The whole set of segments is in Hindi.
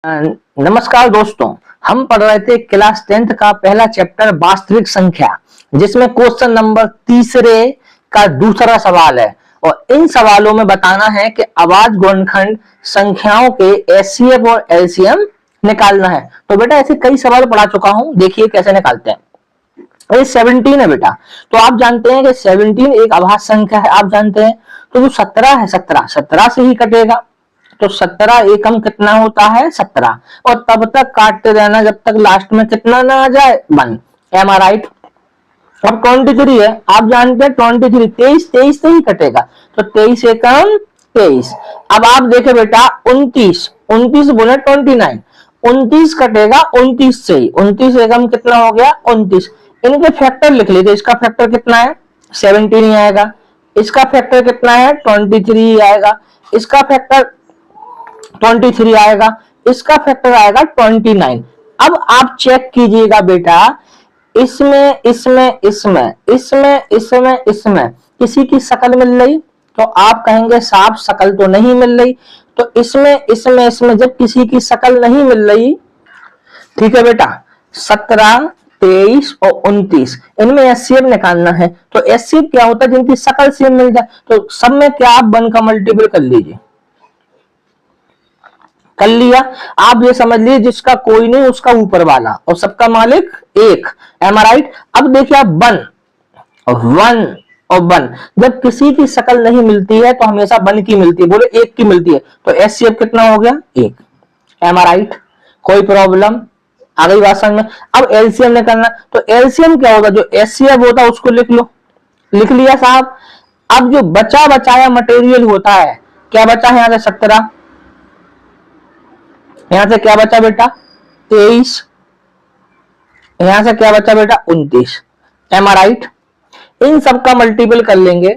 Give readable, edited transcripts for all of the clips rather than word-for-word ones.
नमस्कार दोस्तों, हम पढ़ रहे थे क्लास 10th का पहला चैप्टर वास्तविक संख्या, जिसमें क्वेश्चन नंबर तीसरे का दूसरा सवाल है। और इन सवालों में बताना है कि अभाज्य गुणनखंड संख्याओं के एचसीएफ और एलसीएम निकालना है। तो बेटा ऐसे कई सवाल पढ़ा चुका हूं, देखिए कैसे निकालते हैं। ये 17 है बेटा, तो आप जानते हैं कि 17 एक अभाज्य संख्या है, आप जानते हैं। तो जो 17 है, 17 से ही कटेगा, तो 17 एकम कितना होता है 17, और तब तक काटते रहना जब तक लास्ट में कितना ना आ जाए 1। Am I right. अब 23 है, आप जानते हैं 23 23 से ही कटेगा, तो 23 एकम 23। अब आप देखे बेटा 29 बोले 29, 29 कटेगा 29 से ही, 29 एकम कितना हो गया 29। इनके फैक्टर लिख लीजिए, इसका फैक्टर कितना है 17 ही आएगा, इसका फैक्टर कितना है 23 आएगा, इसका फैक्टर 23 आएगा, इसका फैक्टर आएगा 29। अब आप चेक कीजिएगा बेटा, इसमें इसमें इसमें इसमें इसमें इसमें किसी की शकल मिल रही, तो आप कहेंगे साफ शकल तो नहीं मिल रही। तो इसमें इसमें इसमें जब किसी की शकल नहीं मिल रही, ठीक है बेटा, 17 23 और 29 इनमें एचसीएफ निकालना है। तो एचसीएफ क्या होता है, जिनकी शकल सेम मिल जाए। तो सब में क्या आप 1 का मल्टीपल कर लीजिए, कर लिया। आप ये समझ लीजिए जिसका कोई नहीं उसका ऊपर वाला और सबका मालिक एक। Am I right. अब देखिए आप 1 और 1 जब किसी की शकल नहीं मिलती है तो हमेशा 1 की मिलती है, बोले 1 की मिलती है, तो एचसीएफ कितना हो गया 1। एम आर राइट, कोई प्रॉब्लम आ गई बात समझ में। अब एलसीएम निकालना, तो एलसीएम क्या होगा, जो एचसीएफ होता है उसको लिख लो, लिख लिया साहब। अब जो बचा बचाया मटेरियल होता है, क्या बचा है यहाँ से 17, यहां से क्या बचा बेटा 23, यहां से क्या बचा बेटा 29। Am I right. इन सब का मल्टीपल कर लेंगे,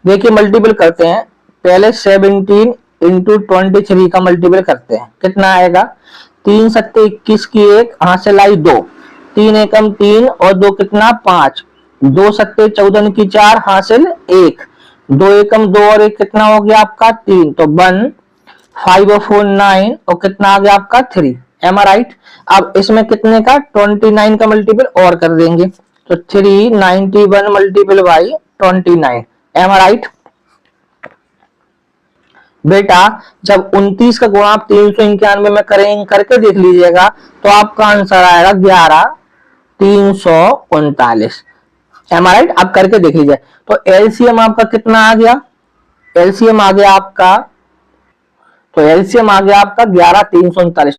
देखिए मल्टीपल करते हैं। पहले 17 इंटू 23 का मल्टीपल करते हैं, कितना आएगा 3 सत्ते 21 की 1, यहां से लाई 2, 3 एकम 3 और 2 कितना 5, 2 सत्ते 14 की 4 हासिल 1, 2 एकम 2 और 1 कितना हो गया आपका 3, तो 1 5 और 4 9 और कितना आ गया आपका 3। Am I right. अब इसमें कितने का 29 का मल्टीपल और कर देंगे, तो 391 multiple by 29। Am I right. बेटा जब 29 का गुणा आप 391 में करेंगे, करके देख लीजिएगा, तो आपका आंसर आएगा 11,339। Am I right. अब करके देख लीजिए, तो एलसीएम आपका कितना आ गया, एलसीएम आ गया आपका, तो एलसीएम आ गया आपका 11,339।